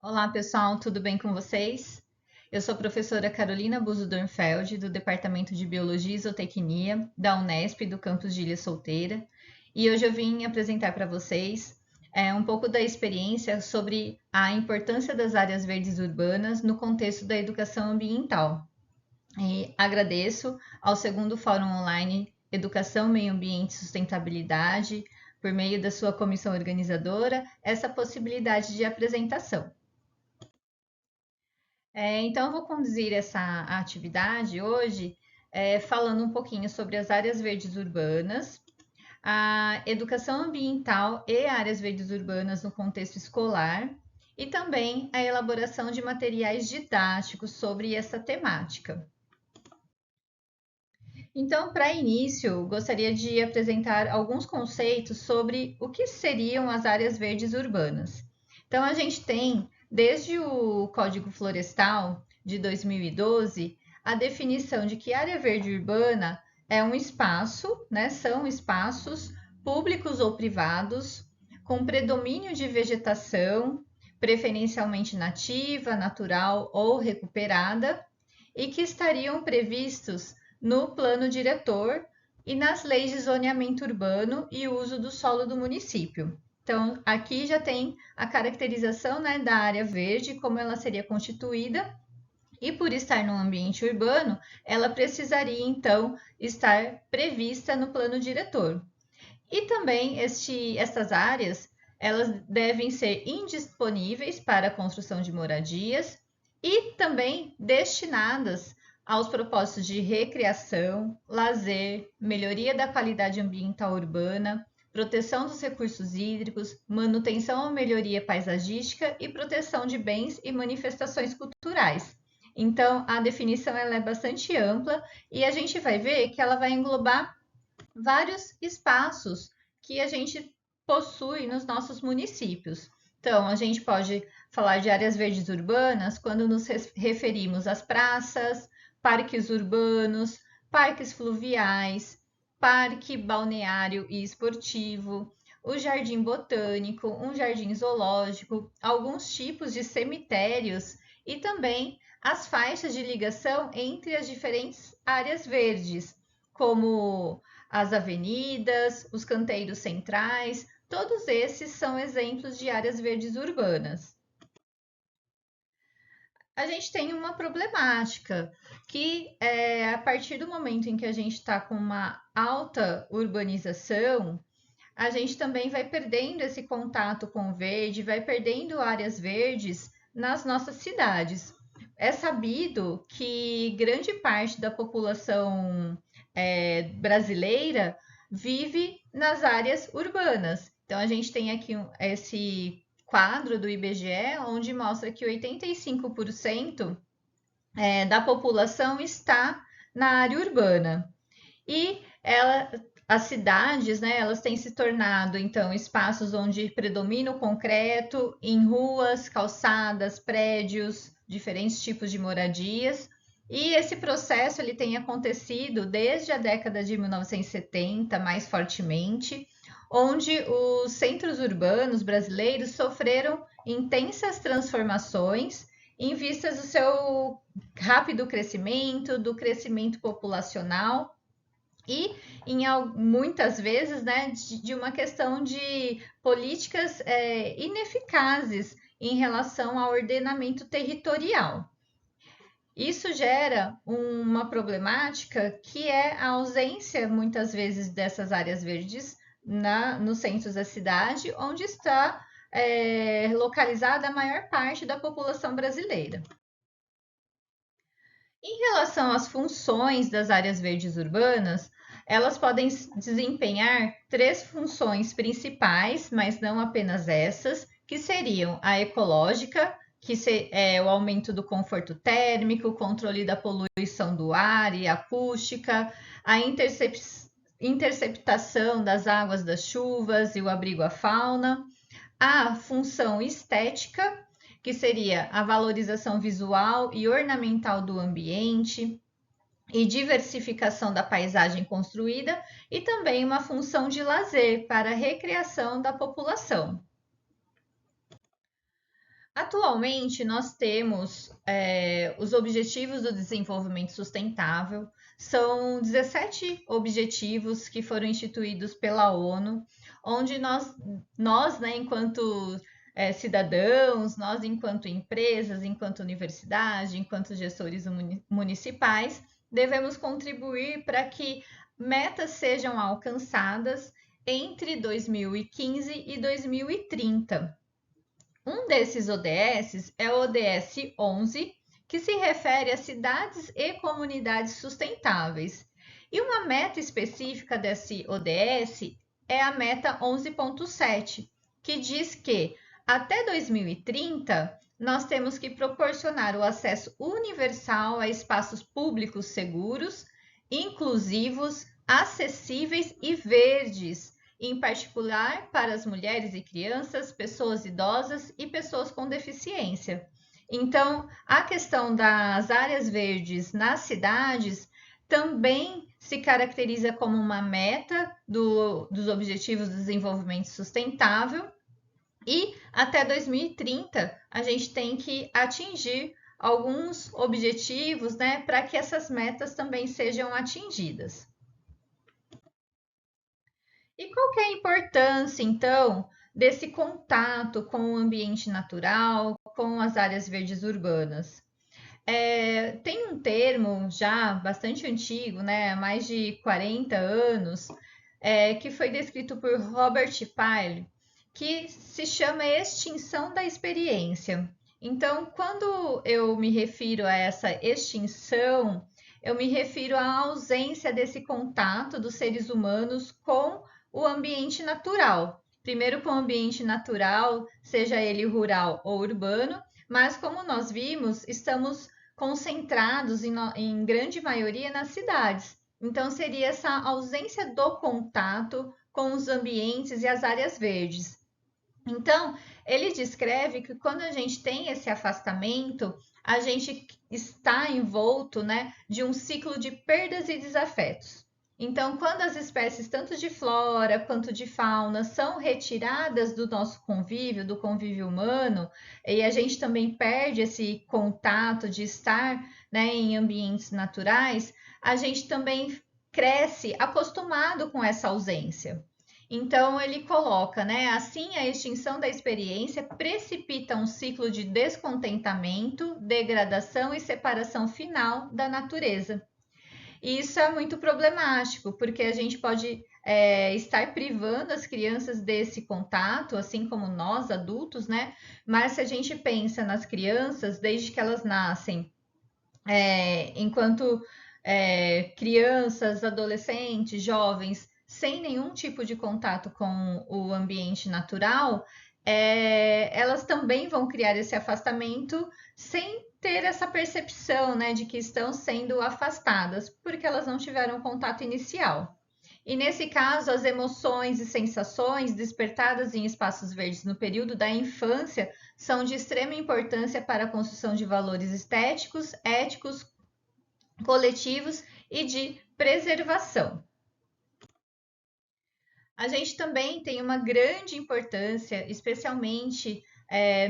Olá, pessoal, tudo bem com vocês? Eu sou a professora Carolina Buso Dornfeld, do Departamento de Biologia e Zootecnia da Unesp, do campus de Ilha Solteira, e hoje eu vim apresentar para vocês um pouco da experiência sobre a importância das áreas verdes urbanas no contexto da educação ambiental. E agradeço ao segundo Fórum Online Educação, Meio Ambiente e Sustentabilidade, por meio da sua comissão organizadora, essa possibilidade de apresentação. Então, eu vou conduzir essa atividade hoje falando um pouquinho sobre as áreas verdes urbanas, a educação ambiental e áreas verdes urbanas no contexto escolar e também a elaboração de materiais didáticos sobre essa temática. Então, para início, gostaria de apresentar alguns conceitos sobre o que seriam as áreas verdes urbanas. Então, a gente tem, desde o Código Florestal de 2012, a definição de que área verde urbana é um espaço, né, são espaços públicos ou privados, com predomínio de vegetação, preferencialmente nativa, natural ou recuperada, e que estariam previstos no plano diretor e nas leis de zoneamento urbano e uso do solo do município. Então, aqui já tem a caracterização, né, da área verde, como ela seria constituída, e por estar no ambiente urbano, ela precisaria então estar prevista no plano diretor. E também estas áreas, elas devem ser indisponíveis para a construção de moradias e também destinadas aos propósitos de recreação, lazer, melhoria da qualidade ambiental urbana, proteção dos recursos hídricos, manutenção ou melhoria paisagística e proteção de bens e manifestações culturais. Então, a definição ela é bastante ampla e a gente vai ver que ela vai englobar vários espaços que a gente possui nos nossos municípios. Então, a gente pode falar de áreas verdes urbanas quando nos referimos às praças, parques urbanos, parques fluviais, parque balneário e esportivo, o jardim botânico, um jardim zoológico, alguns tipos de cemitérios e também as faixas de ligação entre as diferentes áreas verdes, como as avenidas, os canteiros centrais, todos esses são exemplos de áreas verdes urbanas. A gente tem uma problemática que a partir do momento em que a gente está com uma alta urbanização, a gente também vai perdendo esse contato com o verde, vai perdendo áreas verdes nas nossas cidades. É sabido que grande parte da população brasileira vive nas áreas urbanas. Então, a gente tem aqui esse quadro do IBGE, onde mostra que 85% da população está na área urbana. E as cidades, né, elas têm se tornado, então, espaços onde predomina o concreto, em ruas, calçadas, prédios, diferentes tipos de moradias. E esse processo ele tem acontecido desde a década de 1970, mais fortemente, onde os centros urbanos brasileiros sofreram intensas transformações em vistas do seu rápido crescimento, do crescimento populacional e muitas vezes, né, de uma questão de políticas ineficazes em relação ao ordenamento territorial. Isso gera uma problemática que é a ausência, muitas vezes, dessas áreas verdes nos centros da cidade, onde está localizada a maior parte da população brasileira. Em relação às funções das áreas verdes urbanas, elas podem desempenhar três funções principais, mas não apenas essas, que seriam a ecológica, que é o aumento do conforto térmico, o controle da poluição do ar e acústica, a interceptação das águas das chuvas e o abrigo à fauna, a função estética, que seria a valorização visual e ornamental do ambiente e diversificação da paisagem construída, e também uma função de lazer para a recreação da população. A Atualmente, nós temos os Objetivos do Desenvolvimento Sustentável, são 17 objetivos que foram instituídos pela ONU, onde nós né, enquanto cidadãos, nós, enquanto empresas, enquanto universidade, enquanto gestores municipais, devemos contribuir para que metas sejam alcançadas entre 2015 e 2030. Um desses ODS é o ODS 11, que se refere a cidades e comunidades sustentáveis. E uma meta específica desse ODS é a meta 11.7, que diz que até 2030 nós temos que proporcionar o acesso universal a espaços públicos seguros, inclusivos, acessíveis e verdes, em particular para as mulheres e crianças, pessoas idosas e pessoas com deficiência. Então, a questão das áreas verdes nas cidades também se caracteriza como uma meta dos Objetivos de Desenvolvimento Sustentável, e até 2030 a gente tem que atingir alguns objetivos, né, para que essas metas também sejam atingidas. E qual que é a importância, então, desse contato com o ambiente natural, com as áreas verdes urbanas? Tem um termo já bastante antigo, né, há mais de 40 anos, que foi descrito por Robert Pyle, que se chama extinção da experiência. Então, quando eu me refiro a essa extinção, eu me refiro à ausência desse contato dos seres humanos com o ambiente natural. Primeiro com o ambiente natural, seja ele rural ou urbano, mas como nós vimos, estamos concentrados em grande maioria nas cidades. Então, seria essa ausência do contato com os ambientes e as áreas verdes. Então, ele descreve que quando a gente tem esse afastamento, a gente está envolto, né, de um ciclo de perdas e desafetos. Então, quando as espécies, tanto de flora quanto de fauna, são retiradas do nosso convívio, do convívio humano, e a gente também perde esse contato de estar, né, em ambientes naturais, a gente também cresce acostumado com essa ausência. Então ele coloca, né? Assim, a extinção da experiência precipita um ciclo de descontentamento, degradação e separação final da natureza. E isso é muito problemático, porque a gente pode estar privando as crianças desse contato, assim como nós, adultos, né? Mas se a gente pensa nas crianças, desde que elas nascem, enquanto crianças, adolescentes, jovens, sem nenhum tipo de contato com o ambiente natural, elas também vão criar esse afastamento sem ter essa percepção, né, de que estão sendo afastadas, porque elas não tiveram contato inicial. E nesse caso, as emoções e sensações despertadas em espaços verdes no período da infância são de extrema importância para a construção de valores estéticos, éticos, coletivos e de preservação. A gente também tem uma grande importância, especialmente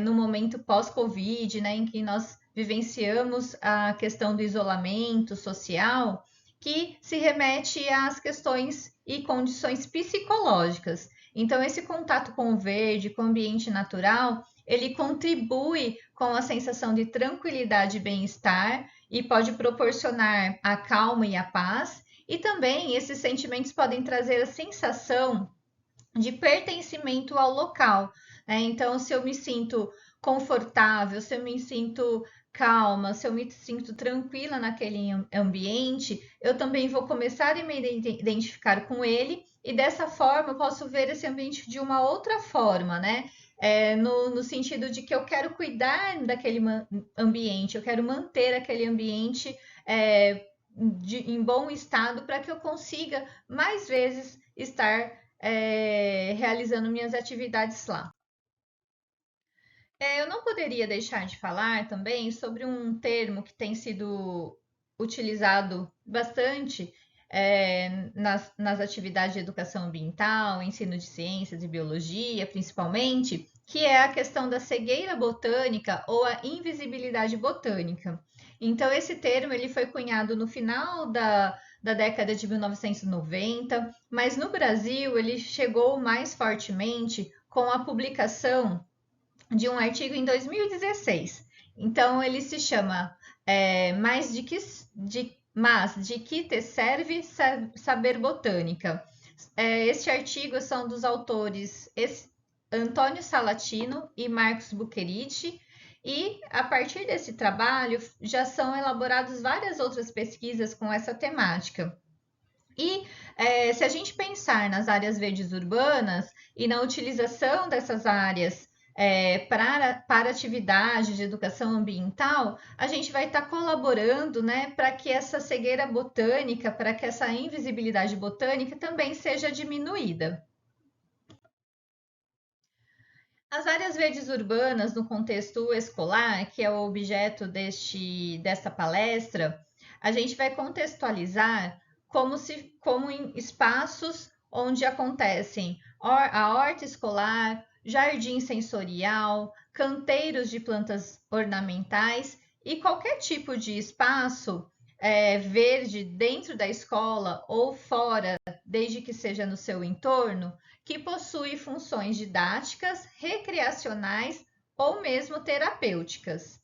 no momento pós-Covid, né, em que nós vivenciamos a questão do isolamento social, que se remete às questões e condições psicológicas. Então, esse contato com o verde, com o ambiente natural, ele contribui com a sensação de tranquilidade e bem-estar e pode proporcionar a calma e a paz. E também esses sentimentos podem trazer a sensação de pertencimento ao local, né? Então, se eu me sinto confortável, se eu me sinto calma, se eu me sinto tranquila naquele ambiente, eu também vou começar a me identificar com ele e dessa forma eu posso ver esse ambiente de uma outra forma, né? No sentido de que eu quero cuidar daquele ambiente, eu quero manter aquele ambiente em bom estado para que eu consiga mais vezes estar realizando minhas atividades lá. Eu não poderia deixar de falar também sobre um termo que tem sido utilizado bastante nas atividades de educação ambiental, ensino de ciências e biologia, principalmente, que é a questão da cegueira botânica ou a invisibilidade botânica. Então, esse termo ele foi cunhado no final da década de 1990, mas no Brasil ele chegou mais fortemente com a publicação de um artigo em 2016. Então, ele se chama Mas de que te serve saber botânica? Este artigo são dos autores Antônio Salatino e Marcos Bucheriti, e a partir desse trabalho já são elaboradas várias outras pesquisas com essa temática. E se a gente pensar nas áreas verdes urbanas e na utilização dessas áreas para atividades de educação ambiental, a gente vai estar colaborando, né, para que essa cegueira botânica, para que essa invisibilidade botânica também seja diminuída. As áreas verdes urbanas no contexto escolar, que é o objeto desta palestra, a gente vai contextualizar como em espaços onde acontecem a horta escolar, jardim sensorial, canteiros de plantas ornamentais e qualquer tipo de espaço verde dentro da escola ou fora, desde que seja no seu entorno, que possui funções didáticas, recreacionais ou mesmo terapêuticas.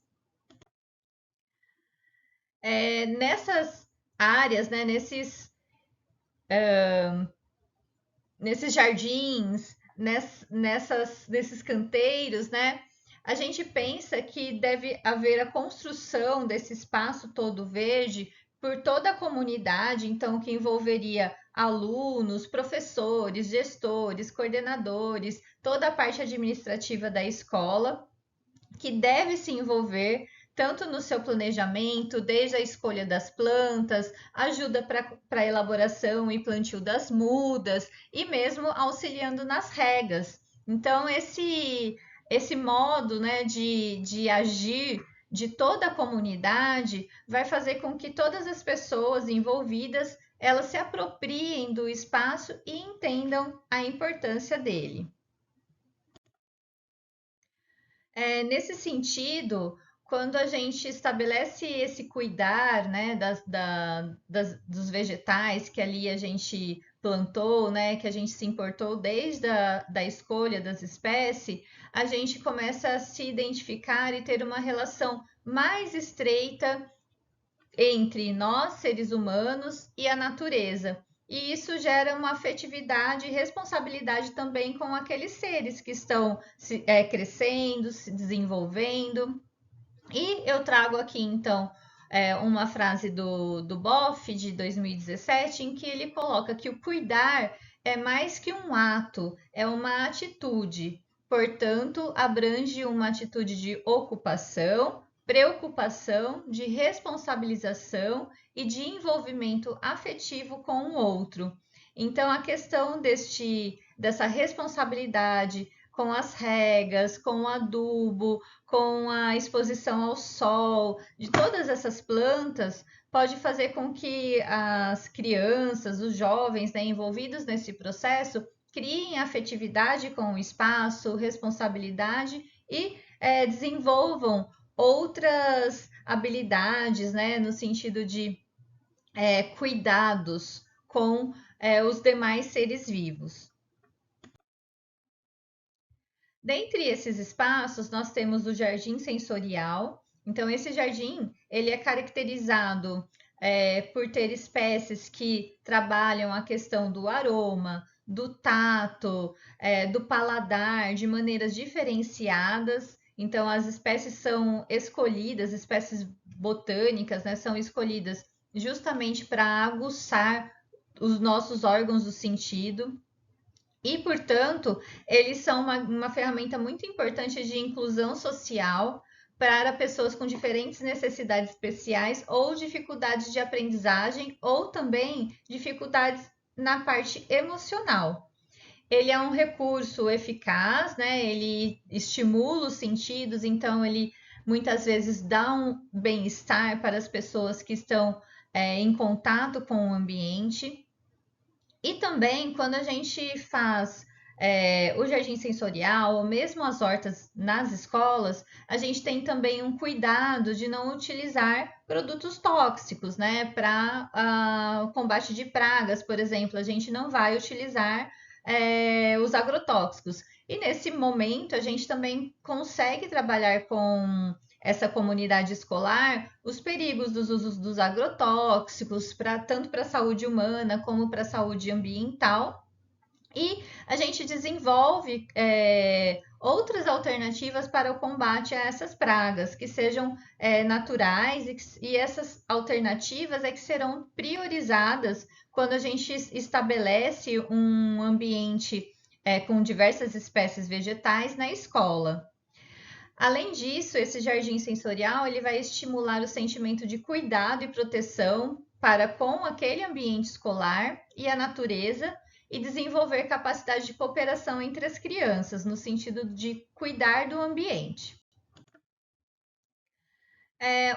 Nessas áreas, né, nesses jardins, nesses canteiros, né, a gente pensa que deve haver a construção desse espaço todo verde por toda a comunidade, então que envolveria alunos, professores, gestores, coordenadores, toda a parte administrativa da escola, que deve se envolver tanto no seu planejamento, desde a escolha das plantas, ajuda para a elaboração e plantio das mudas e mesmo auxiliando nas regas. Então, esse modo, né, de agir de toda a comunidade vai fazer com que todas as pessoas envolvidas elas se apropriem do espaço e entendam a importância dele. Nesse sentido, quando a gente estabelece esse cuidar, né, dos vegetais que ali a gente plantou, né, que a gente se importou desde da escolha das espécies, a gente começa a se identificar e ter uma relação mais estreita entre nós, seres humanos, e a natureza. E isso gera uma afetividade e responsabilidade também com aqueles seres que estão crescendo, se desenvolvendo. E eu trago aqui, então, uma frase do Boff, de 2017, em que ele coloca que o cuidar é mais que um ato, é uma atitude. Portanto, abrange uma atitude de ocupação, preocupação, de responsabilização e de envolvimento afetivo com o outro. Então, a questão dessa responsabilidade com as regas, com o adubo, com a exposição ao sol de todas essas plantas, pode fazer com que as crianças, os jovens, né, envolvidos nesse processo criem afetividade com o espaço, responsabilidade e desenvolvam outras habilidades, né, no sentido de cuidados com os demais seres vivos. Dentre esses espaços, nós temos o jardim sensorial. Então, esse jardim ele é caracterizado por ter espécies que trabalham a questão do aroma, do tato, do paladar de maneiras diferenciadas. Então, as espécies são escolhidas, espécies botânicas, né, são escolhidas justamente para aguçar os nossos órgãos do sentido. E, portanto, eles são uma ferramenta muito importante de inclusão social para pessoas com diferentes necessidades especiais ou dificuldades de aprendizagem ou também dificuldades na parte emocional. Ele é um recurso eficaz, né? Ele estimula os sentidos, então ele muitas vezes dá um bem-estar para as pessoas que estão em contato com o ambiente. E também, quando a gente faz o jardim sensorial, ou mesmo as hortas nas escolas, a gente tem também um cuidado de não utilizar produtos tóxicos, né? Para o combate de pragas, por exemplo, a gente não vai utilizar os agrotóxicos. E nesse momento, a gente também consegue trabalhar com essa comunidade escolar os perigos dos usos dos agrotóxicos, tanto para a saúde humana como para a saúde ambiental. E a gente desenvolve outras alternativas para o combate a essas pragas, que sejam naturais, e essas alternativas é que serão priorizadas quando a gente estabelece um ambiente com diversas espécies vegetais na escola. Além disso, esse jardim sensorial ele vai estimular o sentimento de cuidado e proteção para com aquele ambiente escolar e a natureza, e desenvolver capacidade de cooperação entre as crianças, no sentido de cuidar do ambiente.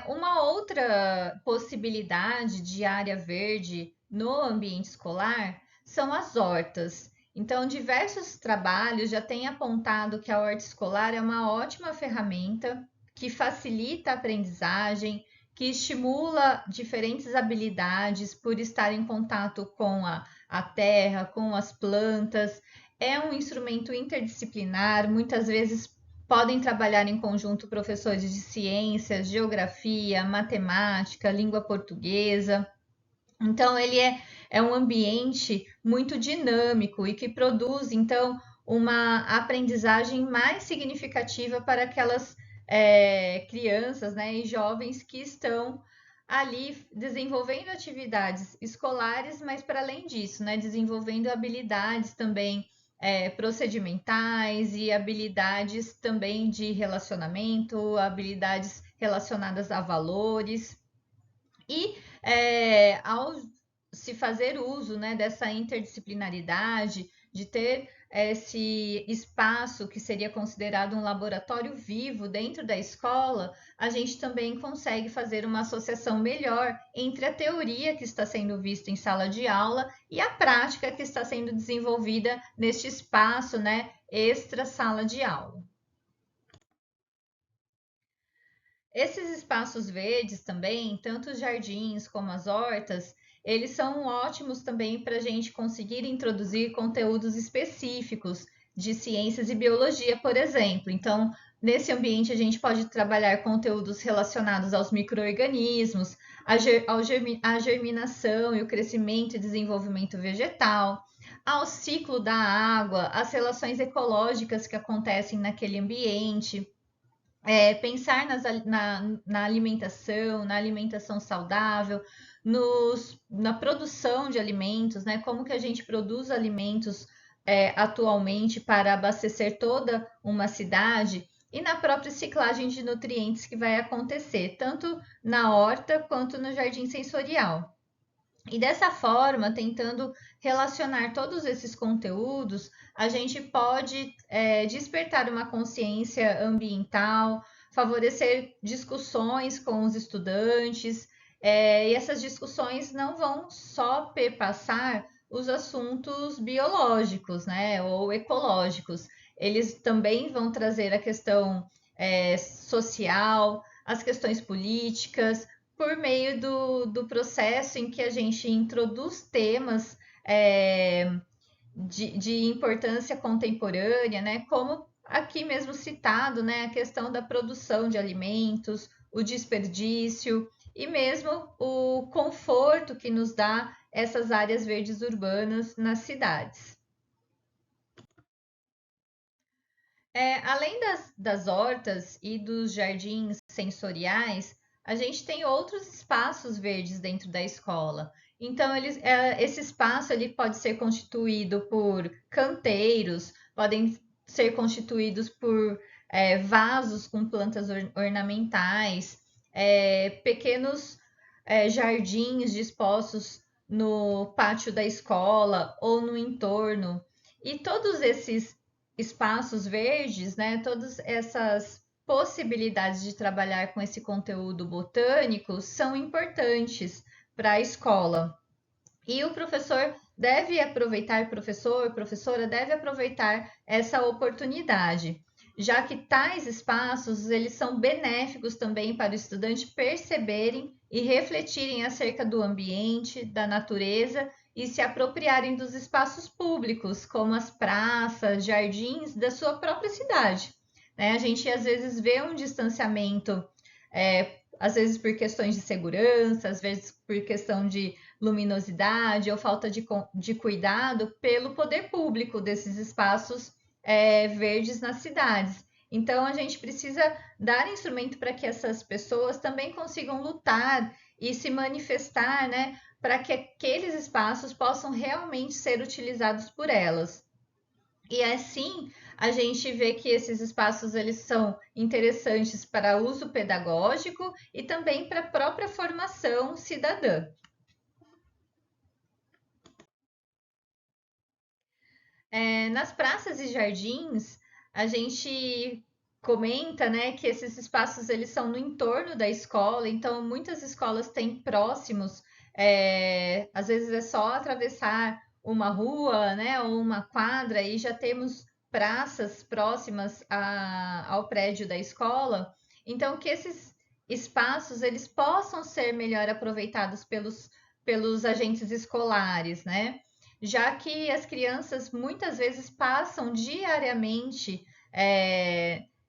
Uma outra possibilidade de área verde no ambiente escolar são as hortas. Então, diversos trabalhos já têm apontado que a horta escolar é uma ótima ferramenta que facilita a aprendizagem, que estimula diferentes habilidades por estar em contato com a terra, com as plantas. É um instrumento interdisciplinar, muitas vezes podem trabalhar em conjunto professores de ciências, geografia, matemática, língua portuguesa. Então, ele é um ambiente muito dinâmico e que produz, então, uma aprendizagem mais significativa para aquelas crianças, né, e jovens que estão ali desenvolvendo atividades escolares, mas para além disso, né, desenvolvendo habilidades também procedimentais e habilidades também de relacionamento, habilidades relacionadas a valores. E ao se fazer uso, né, dessa interdisciplinaridade, de ter esse espaço que seria considerado um laboratório vivo dentro da escola, a gente também consegue fazer uma associação melhor entre a teoria que está sendo vista em sala de aula e a prática que está sendo desenvolvida neste espaço, né, extra sala de aula. Esses espaços verdes também, tanto os jardins como as hortas, eles são ótimos também para a gente conseguir introduzir conteúdos específicos de ciências e biologia, por exemplo. Então, nesse ambiente, a gente pode trabalhar conteúdos relacionados aos micro-organismos, à germinação e o crescimento e desenvolvimento vegetal, ao ciclo da água, às relações ecológicas que acontecem naquele ambiente. Pensar na alimentação saudável, na produção de alimentos, né? Como que a gente produz alimentos atualmente para abastecer toda uma cidade, e na própria ciclagem de nutrientes que vai acontecer, tanto na horta quanto no jardim sensorial. E dessa forma, tentando relacionar todos esses conteúdos, a gente pode despertar uma consciência ambiental, favorecer discussões com os estudantes, e essas discussões não vão só perpassar os assuntos biológicos, né, ou ecológicos, eles também vão trazer a questão social, as questões políticas, por meio do processo em que a gente introduz temas de importância contemporânea, né? Como aqui mesmo citado, né? A questão da produção de alimentos, o desperdício e mesmo o conforto que nos dá essas áreas verdes urbanas nas cidades. Além das hortas e dos jardins sensoriais, a gente tem outros espaços verdes dentro da escola. Então, esse espaço ele pode ser constituído por canteiros, podem ser constituídos por vasos com plantas ornamentais, pequenos jardins dispostos no pátio da escola ou no entorno. E todos esses espaços verdes, né? Todas essas possibilidades de trabalhar com esse conteúdo botânico são importantes para a escola. E o professor deve aproveitar, professor, professora deve aproveitar essa oportunidade, já que tais espaços eles são benéficos também para o estudante perceberem e refletirem acerca do ambiente, da natureza e se apropriarem dos espaços públicos, como as praças, jardins da sua própria cidade. Né? A gente às vezes vê um distanciamento, às vezes por questões de segurança, às vezes por questão de luminosidade ou falta de cuidado pelo poder público desses espaços verdes nas cidades. Então, a gente precisa dar instrumento para que essas pessoas também consigam lutar e se manifestar, né, para que aqueles espaços possam realmente ser utilizados por elas. E assim, a gente vê que esses espaços eles são interessantes para uso pedagógico e também para a própria formação cidadã. Nas praças e jardins, a gente comenta, né, que esses espaços eles são no entorno da escola, então muitas escolas têm próximos, às vezes é só atravessar uma rua, né, ou uma quadra e já temos praças próximas ao prédio da escola. Então que esses espaços eles possam ser melhor aproveitados pelos agentes escolares, né? Já que as crianças muitas vezes passam diariamente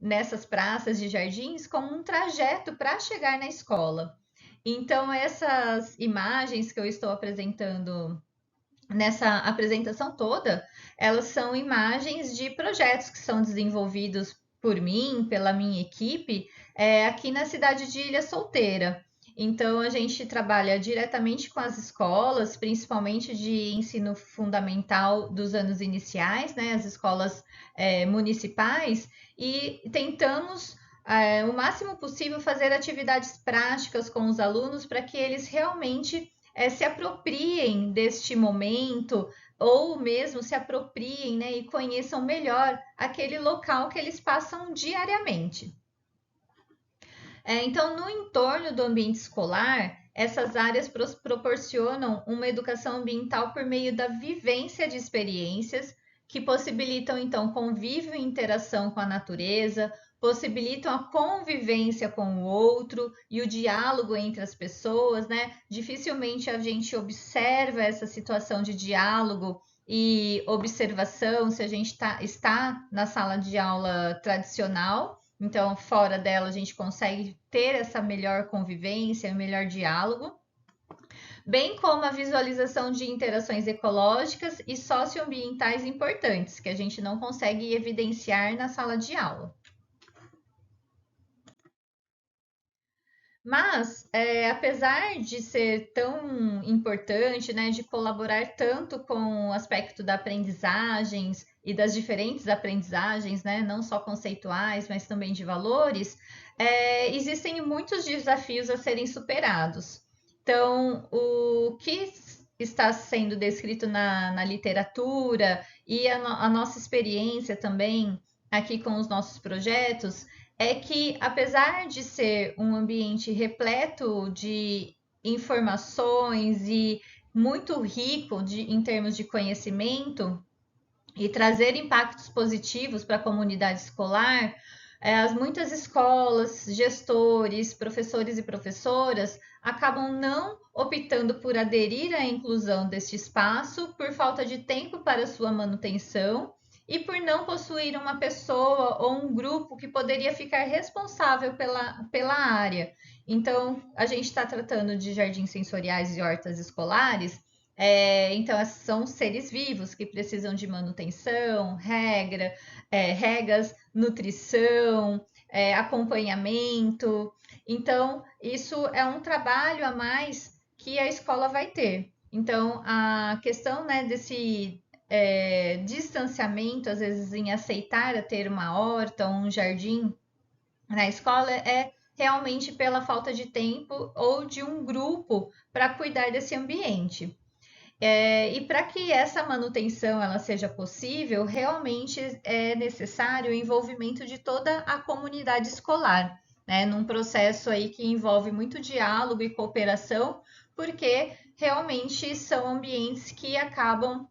nessas praças de jardins como um trajeto para chegar na escola. Então, essas imagens que eu estou apresentando nessa apresentação toda, elas são imagens de projetos que são desenvolvidos por mim, pela minha equipe, aqui na cidade de Ilha Solteira. Então, a gente trabalha diretamente com as escolas, principalmente de ensino fundamental dos anos iniciais, né, as escolas municipais, e tentamos o máximo possível fazer atividades práticas com os alunos para que eles realmente se apropriem deste momento ou mesmo se apropriem, né, e conheçam melhor aquele local que eles passam diariamente. Então, no entorno do ambiente escolar, essas áreas proporcionam uma educação ambiental por meio da vivência de experiências que possibilitam, então, convívio e interação com a natureza, possibilitam a convivência com o outro e o diálogo entre as pessoas, né? Dificilmente a gente observa essa situação de diálogo e observação se a gente está na sala de aula tradicional. Então, fora dela, a gente consegue ter essa melhor convivência, melhor diálogo, bem como a visualização de interações ecológicas e socioambientais importantes, que a gente não consegue evidenciar na sala de aula. Mas, apesar de ser tão importante, né, de colaborar tanto com o aspecto da aprendizagens e das diferentes aprendizagens, né, não só conceituais, mas também de valores, existem muitos desafios a serem superados. Então, o que está sendo descrito na literatura e a nossa experiência também aqui com os nossos projetos é que, apesar de ser um ambiente repleto de informações e muito rico em termos de conhecimento e trazer impactos positivos para a comunidade escolar, as muitas escolas, gestores, professores e professoras acabam não optando por aderir à inclusão deste espaço por falta de tempo para sua manutenção e por não possuir uma pessoa ou um grupo que poderia ficar responsável pela área. Então, a gente está tratando de jardins sensoriais e hortas escolares, então, são seres vivos que precisam de manutenção, regas, nutrição, acompanhamento. Então, isso é um trabalho a mais que a escola vai ter. Então, a questão, né, desse distanciamento, às vezes, em aceitar a ter uma horta ou um jardim na escola, é realmente pela falta de tempo ou de um grupo para cuidar desse ambiente. E para que essa manutenção ela seja possível, realmente é necessário o envolvimento de toda a comunidade escolar. né? Num processo aí que envolve muito diálogo e cooperação, porque realmente são ambientes que acabam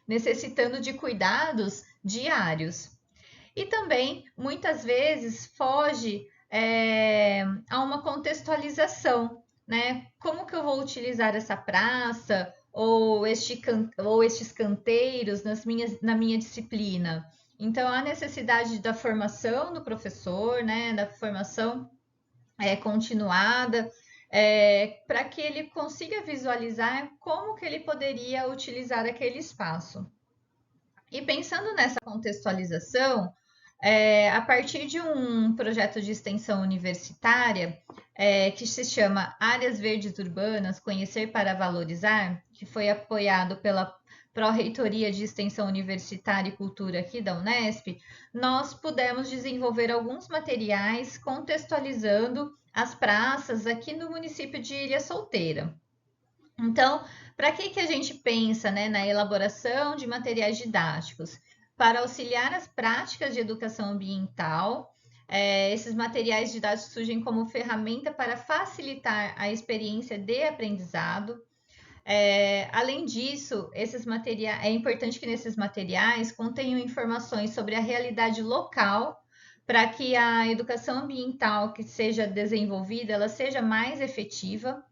necessitando de cuidados diários. E também, muitas vezes, foge a uma contextualização, né? Como que eu vou utilizar essa praça ou estes canteiros na minha disciplina? Então, há necessidade da formação do professor, né? Da formação continuada, para que ele consiga visualizar como que ele poderia utilizar aquele espaço. E pensando nessa contextualização, a partir de um projeto de extensão universitária, que se chama Áreas Verdes Urbanas, Conhecer para Valorizar, que foi apoiado pela Pró-Reitoria de Extensão Universitária e Cultura aqui da Unesp, nós pudemos desenvolver alguns materiais contextualizando as praças aqui no município de Ilha Solteira. Então, para que a gente pensa, né, na elaboração de materiais didáticos? Para auxiliar as práticas de educação ambiental, esses materiais didáticos surgem como ferramenta para facilitar a experiência de aprendizado. Além disso, é importante que nesses materiais contenham informações sobre a realidade local, para que a educação ambiental que seja desenvolvida ela seja mais efetiva.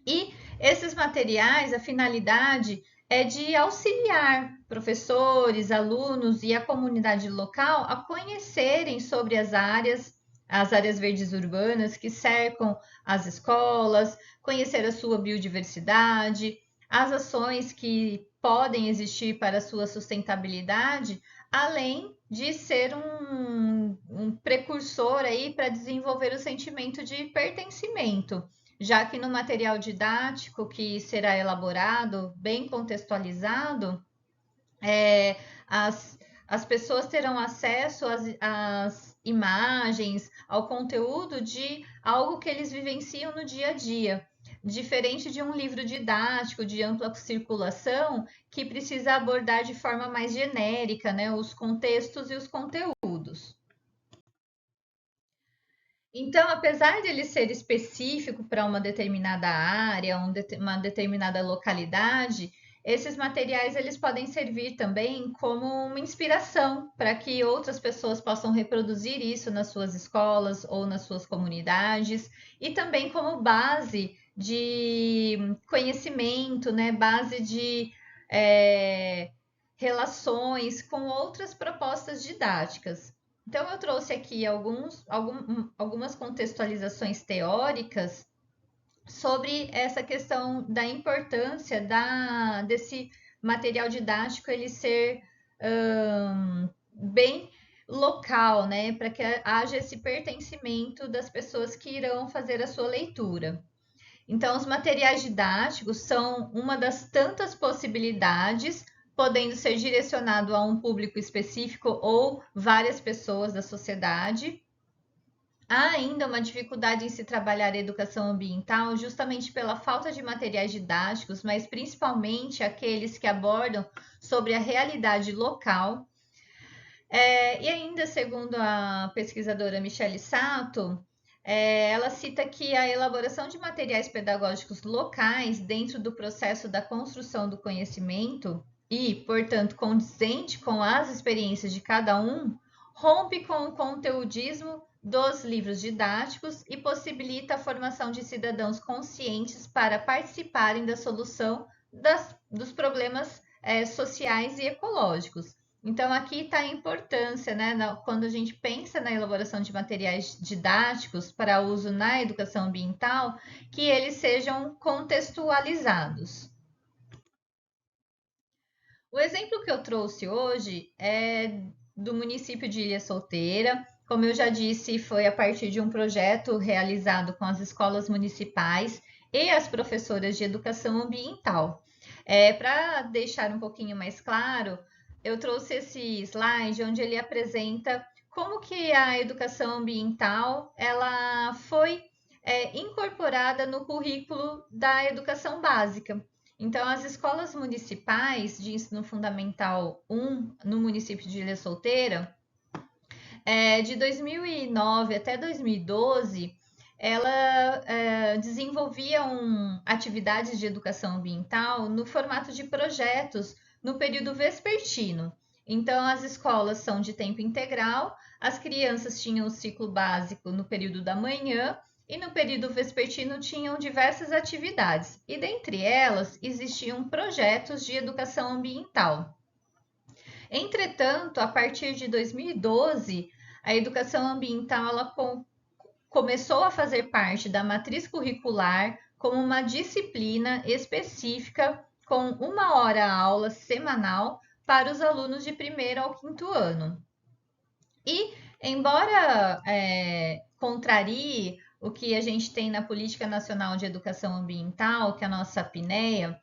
E esses materiais, a finalidade é de auxiliar professores, alunos e a comunidade local a conhecerem sobre as áreas verdes urbanas que cercam as escolas, conhecer a sua biodiversidade, as ações que podem existir para a sua sustentabilidade, além de ser um precursor aí para desenvolver o sentimento de pertencimento, já que no material didático que será elaborado, bem contextualizado, é, as, as pessoas terão acesso às imagens, ao conteúdo de algo que eles vivenciam no dia a dia, diferente de um livro didático de ampla circulação que precisa abordar de forma mais genérica, né, os contextos e os conteúdos. Então, apesar de ele ser específico para uma determinada área, uma determinada localidade, esses materiais eles podem servir também como uma inspiração para que outras pessoas possam reproduzir isso nas suas escolas ou nas suas comunidades, e também como base de conhecimento, né? Base de relações com outras propostas didáticas. Então, eu trouxe aqui algumas contextualizações teóricas sobre essa questão da importância desse material didático ele ser bem local, né, para que haja esse pertencimento das pessoas que irão fazer a sua leitura. Então, os materiais didáticos são uma das tantas possibilidades, podendo ser direcionado a um público específico ou várias pessoas da sociedade. Há ainda uma dificuldade em se trabalhar a educação ambiental justamente pela falta de materiais didáticos, mas principalmente aqueles que abordam sobre a realidade local. E ainda, segundo a pesquisadora Michele Sato, ela cita que a elaboração de materiais pedagógicos locais dentro do processo da construção do conhecimento e, portanto, condizente com as experiências de cada um, rompe com o conteudismo dos livros didáticos e possibilita a formação de cidadãos conscientes para participarem da solução dos problemas sociais e ecológicos. Então, aqui está a importância, né, quando a gente pensa na elaboração de materiais didáticos para uso na educação ambiental, que eles sejam contextualizados. O exemplo que eu trouxe hoje é do município de Ilha Solteira. Como eu já disse, foi a partir de um projeto realizado com as escolas municipais e as professoras de educação ambiental. Para deixar um pouquinho mais claro, eu trouxe esse slide onde ele apresenta como que a educação ambiental ela foi incorporada no currículo da educação básica. Então, as escolas municipais de ensino fundamental 1 no município de Ilha Solteira, De 2009 até 2012, ela desenvolvia atividades de educação ambiental no formato de projetos no período vespertino. Então, as escolas são de tempo integral, as crianças tinham o ciclo básico no período da manhã e no período vespertino tinham diversas atividades, e dentre elas existiam projetos de educação ambiental. Entretanto, a partir de 2012, a educação ambiental ela começou a fazer parte da matriz curricular como uma disciplina específica com 1 hora aula semanal para os alunos de primeiro ao quinto ano. E, embora contrarie o que a gente tem na Política Nacional de Educação Ambiental, que é a nossa PNEA,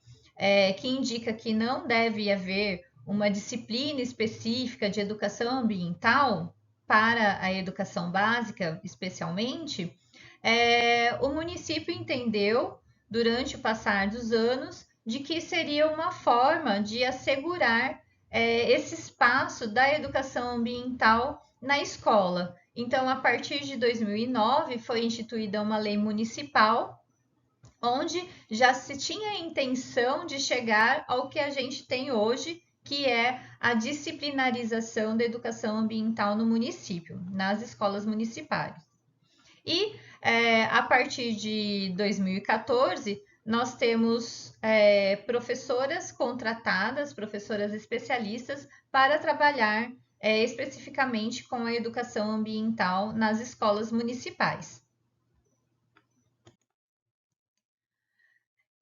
que indica que não deve haver uma disciplina específica de educação ambiental para a educação básica, especialmente, o município entendeu, durante o passar dos anos, de que seria uma forma de assegurar esse espaço da educação ambiental na escola. Então, a partir de 2009, foi instituída uma lei municipal, onde já se tinha a intenção de chegar ao que a gente tem hoje, que é a disciplinarização da educação ambiental no município, nas escolas municipais. E a partir de 2014, nós temos professoras contratadas, professoras especialistas, para trabalhar especificamente com a educação ambiental nas escolas municipais.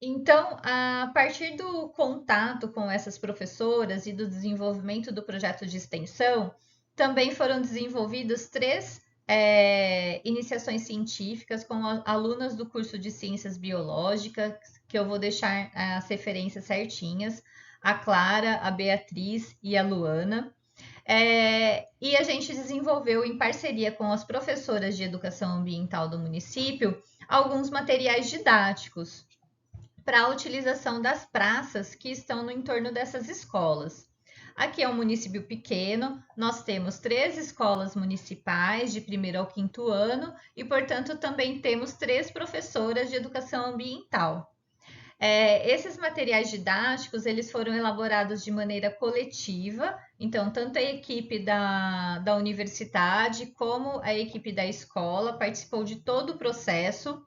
Então, a partir do contato com essas professoras e do desenvolvimento do projeto de extensão, também foram desenvolvidas 3 iniciações científicas com alunas do curso de Ciências Biológicas, que eu vou deixar as referências certinhas, a Clara, a Beatriz e a Luana. E a gente desenvolveu, em parceria com as professoras de Educação Ambiental do município, alguns materiais didáticos para a utilização das praças que estão no entorno dessas escolas. Aqui é um município pequeno, nós temos 3 escolas municipais de primeiro ao quinto ano e, portanto, também temos 3 professoras de educação ambiental. Esses materiais didáticos, eles foram elaborados de maneira coletiva, então tanto a equipe da universidade como a equipe da escola participou de todo o processo.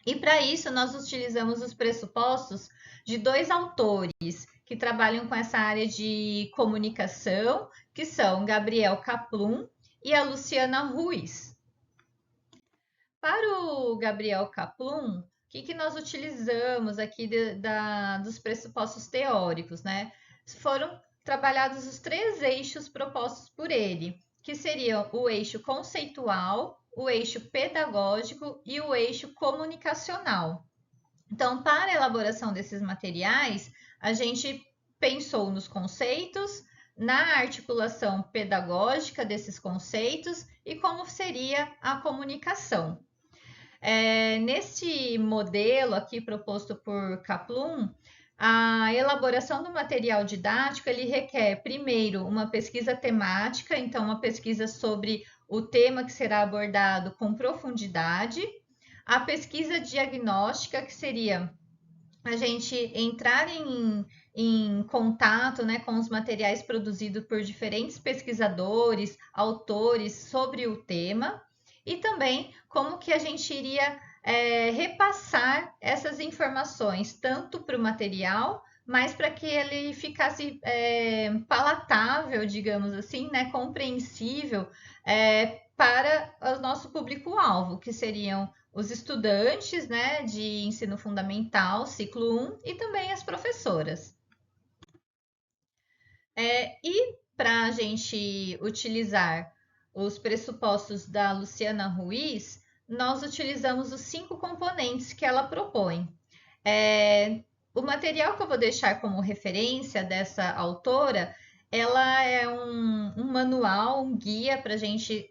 E para isso, nós utilizamos os pressupostos de 2 autores que trabalham com essa área de comunicação, que são Gabriel Kaplum e a Luciana Ruiz. Para o Gabriel Kaplum, o que nós utilizamos aqui dos pressupostos teóricos, né? Foram trabalhados os 3 eixos propostos por ele, que seriam o eixo conceitual, o eixo pedagógico e o eixo comunicacional. Então, para a elaboração desses materiais, a gente pensou nos conceitos, na articulação pedagógica desses conceitos e como seria a comunicação. Nesse modelo aqui proposto por Kaplum, a elaboração do material didático ele requer, primeiro, uma pesquisa temática, então uma pesquisa sobre o tema que será abordado com profundidade, a pesquisa diagnóstica, que seria a gente entrar em contato, né, com os materiais produzidos por diferentes pesquisadores, autores sobre o tema, e também como que a gente iria repassar essas informações, tanto para o material, mas para que ele ficasse palatável, digamos assim, né, compreensível para o nosso público-alvo, que seriam os estudantes, né, de ensino fundamental, ciclo 1, e também as professoras. E para a gente utilizar os pressupostos da Luciana Ruiz, nós utilizamos os 5 componentes que ela propõe. O material que eu vou deixar como referência dessa autora, ela é um manual, um guia para a gente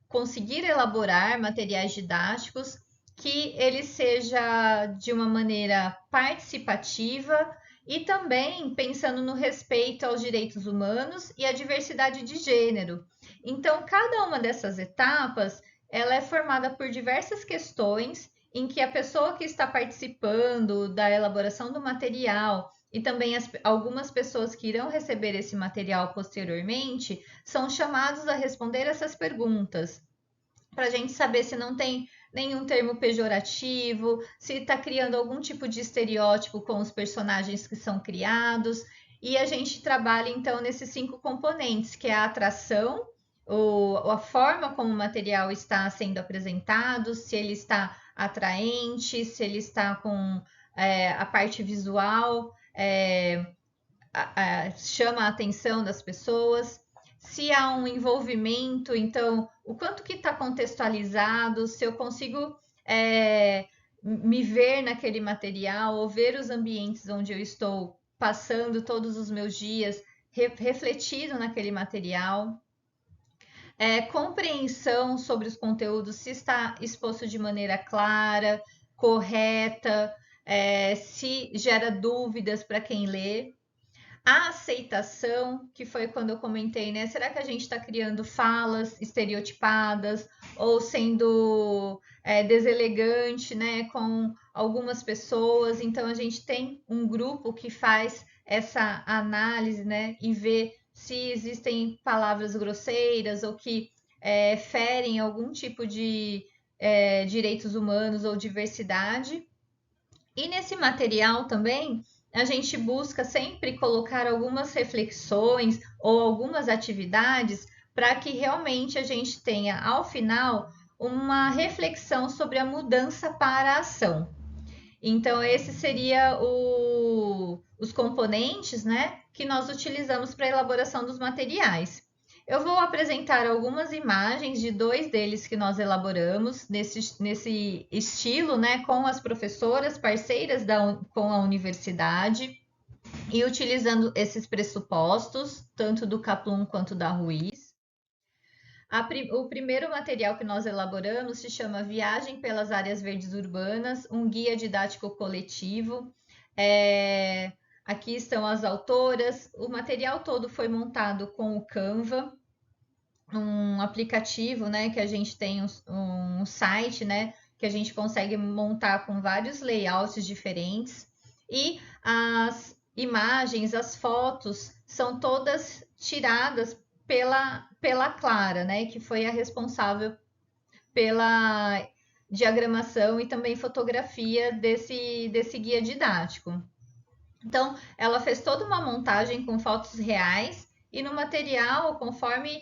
conseguir elaborar materiais didáticos que ele seja de uma maneira participativa e também pensando no respeito aos direitos humanos e à diversidade de gênero. Então, cada uma dessas etapas, ela é formada por diversas questões em que a pessoa que está participando da elaboração do material e também algumas pessoas que irão receber esse material posteriormente são chamados a responder essas perguntas, para a gente saber se não tem nenhum termo pejorativo, se está criando algum tipo de estereótipo com os personagens que são criados. E a gente trabalha então nesses 5 componentes, que é a atração, a forma como o material está sendo apresentado, se ele está atraente, se ele está com a parte visual, chama a atenção das pessoas, se há um envolvimento, então o quanto que está contextualizado, se eu consigo me ver naquele material ou ver os ambientes onde eu estou passando todos os meus dias refletido naquele material. Compreensão sobre os conteúdos, se está exposto de maneira clara, correta, se gera dúvidas para quem lê. A aceitação, que foi quando eu comentei, né? Será que a gente está criando falas estereotipadas ou sendo deselegante, né, com algumas pessoas? Então a gente tem um grupo que faz essa análise, né, e vê se existem palavras grosseiras ou que ferem algum tipo de direitos humanos ou diversidade. E nesse material também a gente busca sempre colocar algumas reflexões ou algumas atividades para que realmente a gente tenha, ao final, uma reflexão sobre a mudança para a ação. Então, esse seria os componentes, né, que nós utilizamos para a elaboração dos materiais. Eu vou apresentar algumas imagens de 2 deles que nós elaboramos nesse estilo, né, com as professoras parceiras com a universidade e utilizando esses pressupostos, tanto do Kaplum quanto da Ruiz. O primeiro material que nós elaboramos se chama Viagem pelas Áreas Verdes Urbanas, um guia didático coletivo. Aqui estão as autoras. O material todo foi montado com o Canva, um aplicativo, né, que a gente tem um site, né, que a gente consegue montar com vários layouts diferentes. E as imagens, as fotos são todas tiradas pela Clara, né, que foi a responsável pela diagramação e também fotografia desse guia didático. Então, ela fez toda uma montagem com fotos reais e no material, conforme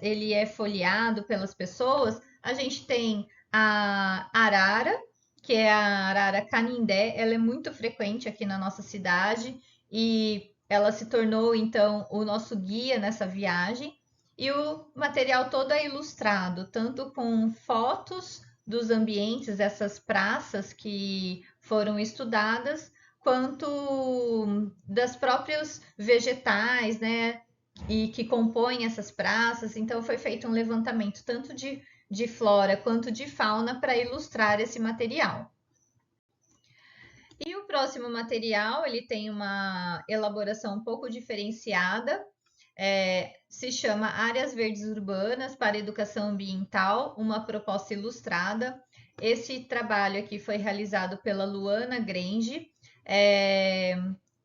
ele é folheado pelas pessoas, a gente tem a arara, que é a arara canindé, ela é muito frequente aqui na nossa cidade e ela se tornou então o nosso guia nessa viagem. E o material todo é ilustrado, tanto com fotos dos ambientes, essas praças que foram estudadas, quanto das próprios vegetais, né, e que compõem essas praças. Então foi feito um levantamento tanto de flora quanto de fauna para ilustrar esse material. E o próximo material, ele tem uma elaboração um pouco diferenciada, se chama Áreas Verdes Urbanas para Educação Ambiental, uma proposta ilustrada. Esse trabalho aqui foi realizado pela Luana Grange,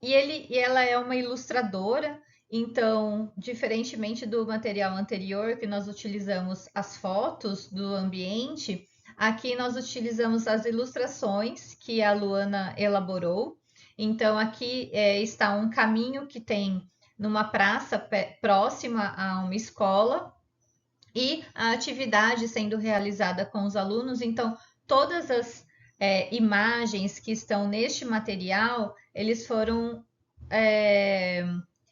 e ela é uma ilustradora, então, diferentemente do material anterior, que nós utilizamos as fotos do ambiente, aqui nós utilizamos as ilustrações que a Luana elaborou. Então, aqui está um caminho que tem numa praça próxima a uma escola e a atividade sendo realizada com os alunos. Então, todas as imagens que estão neste material, eles foram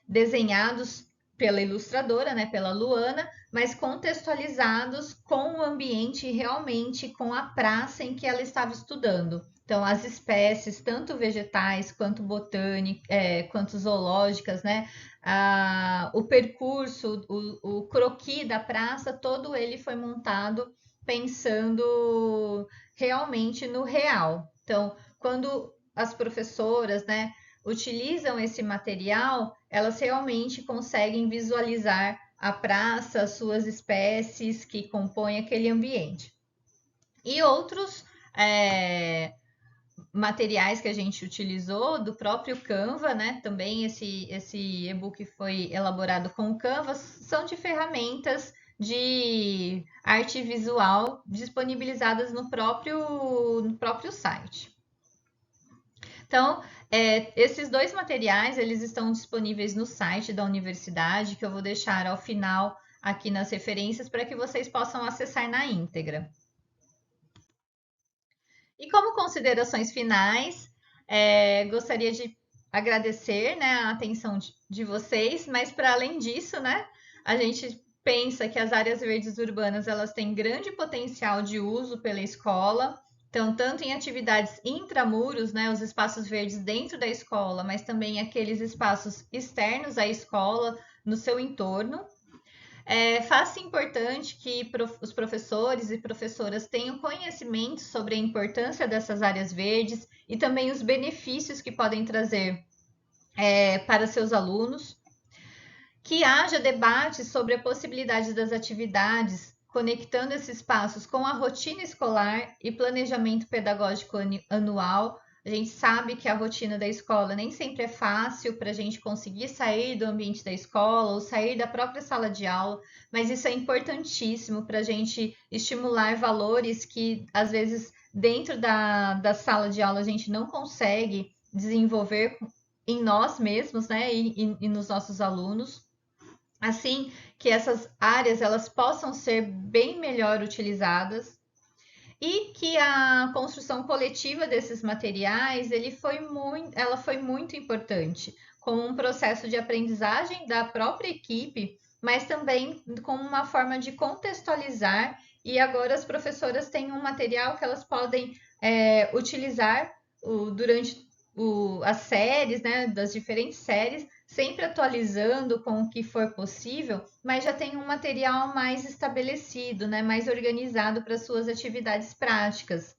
desenhados pela ilustradora, né, pela Luana, mas contextualizados com o ambiente realmente, com a praça em que ela estava estudando. Então, as espécies, tanto vegetais quanto botânicas, quanto zoológicas, né? O percurso, o croquis da praça, todo ele foi montado pensando realmente no real. Então, quando as professoras, né, utilizam esse material, elas realmente conseguem visualizar a praça, as suas espécies que compõem aquele ambiente. E outros materiais que a gente utilizou do próprio Canva, né? Também esse e-book foi elaborado com o Canva, são de ferramentas de arte visual disponibilizadas no próprio site. Então, esses dois materiais, eles estão disponíveis no site da universidade, que eu vou deixar ao final aqui nas referências para que vocês possam acessar na íntegra. E como considerações finais, gostaria de agradecer, né, a atenção de vocês, mas para além disso, né, a gente pensa que as áreas verdes urbanas elas têm grande potencial de uso pela escola, então tanto em atividades intramuros, né, os espaços verdes dentro da escola, mas também aqueles espaços externos à escola, no seu entorno. Faz-se importante que os professores e professoras tenham conhecimento sobre a importância dessas áreas verdes e também os benefícios que podem trazer para seus alunos, que haja debate sobre a possibilidade das atividades, conectando esses espaços com a rotina escolar e planejamento pedagógico anual. A gente sabe que a rotina da escola nem sempre é fácil para a gente conseguir sair do ambiente da escola ou sair da própria sala de aula, mas isso é importantíssimo para a gente estimular valores que, às vezes, dentro da sala de aula a gente não consegue desenvolver em nós mesmos, né, e nos nossos alunos. Assim que essas áreas elas possam ser bem melhor utilizadas e que a construção coletiva desses materiais ela foi muito importante, como um processo de aprendizagem da própria equipe, mas também como uma forma de contextualizar. E agora as professoras têm um material que elas podem utilizar durante as séries, né, das diferentes séries, sempre atualizando com o que for possível, mas já tem um material mais estabelecido, né, mais organizado para suas atividades práticas.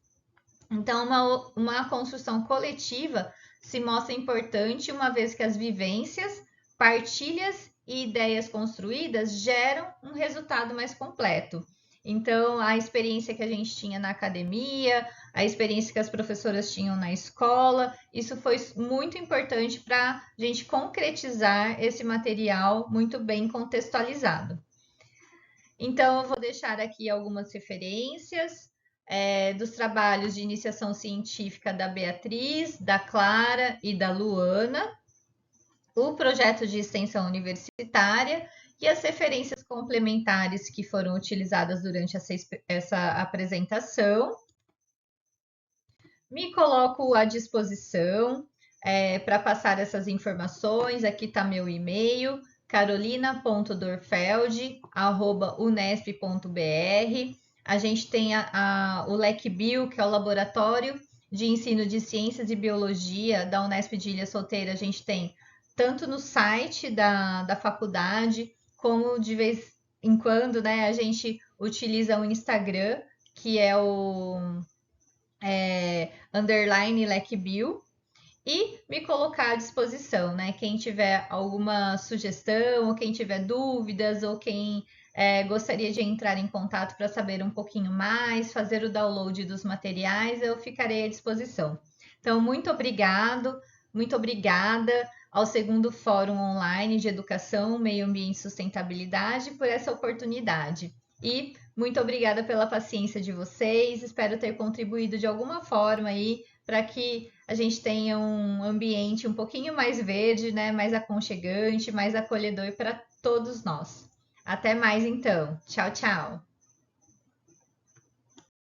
Então, uma construção coletiva se mostra importante, uma vez que as vivências, partilhas e ideias construídas geram um resultado mais completo. Então, a experiência que a gente tinha na academia, a experiência que as professoras tinham na escola, isso foi muito importante para a gente concretizar esse material muito bem contextualizado. Então, eu vou deixar aqui algumas referências dos trabalhos de iniciação científica da Beatriz, da Clara e da Luana, o projeto de extensão universitária e as referências complementares que foram utilizadas durante essa apresentação. Me coloco à disposição para passar essas informações. Aqui está meu e-mail, carolina.dorfeld@unesp.br. A gente tem o LecBio, que é o Laboratório de Ensino de Ciências e Biologia da Unesp de Ilha Solteira. A gente tem tanto no site da faculdade, como de vez em quando, né, a gente utiliza o Instagram, que é o underline LecBio, e me colocar à disposição, né? Quem tiver alguma sugestão, ou quem tiver dúvidas, ou quem gostaria de entrar em contato para saber um pouquinho mais, fazer o download dos materiais, eu ficarei à disposição. Então, muito obrigada ao segundo Fórum Online de Educação, Meio Ambiente e Sustentabilidade por essa oportunidade. E muito obrigada pela paciência de vocês. Espero ter contribuído de alguma forma aí para que a gente tenha um ambiente um pouquinho mais verde, né, mais aconchegante, mais acolhedor para todos nós. Até mais então. Tchau, tchau.